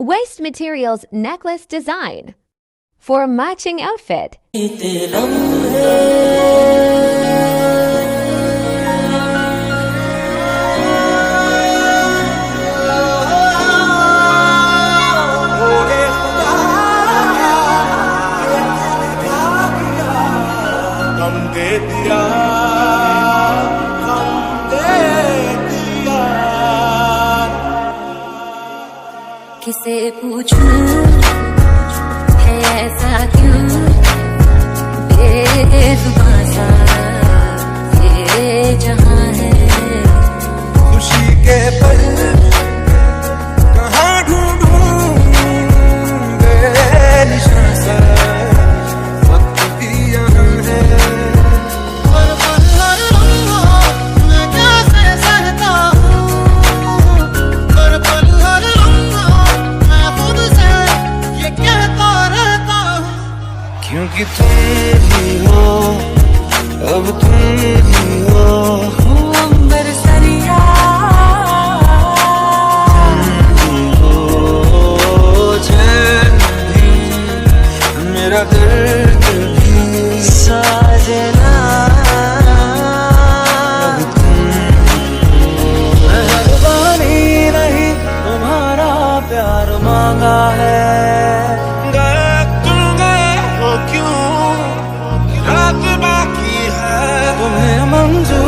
Waste materials necklace design for a matching outfit. किसे पूछूं है ऐसा क्यों बेजुबां सा ये जहां है। खुशी के पल कहाँ ढूंढूं बेनिशान सा वक्त भी यहाँ है। मैं कैसे सहता हूँ पर पल हर मैं खुद से ये कहता रहता हूँ क्योंकि तुम ही हो अब तुम ही हो। मेरे सरिया चैन भी मेरा दर्द भी साजना अब तुम मेहरबानी नहीं तुम्हारा प्यार मांगा है। गए तुम गए हो क्यों रात बाकी है तुम्हें मंजूर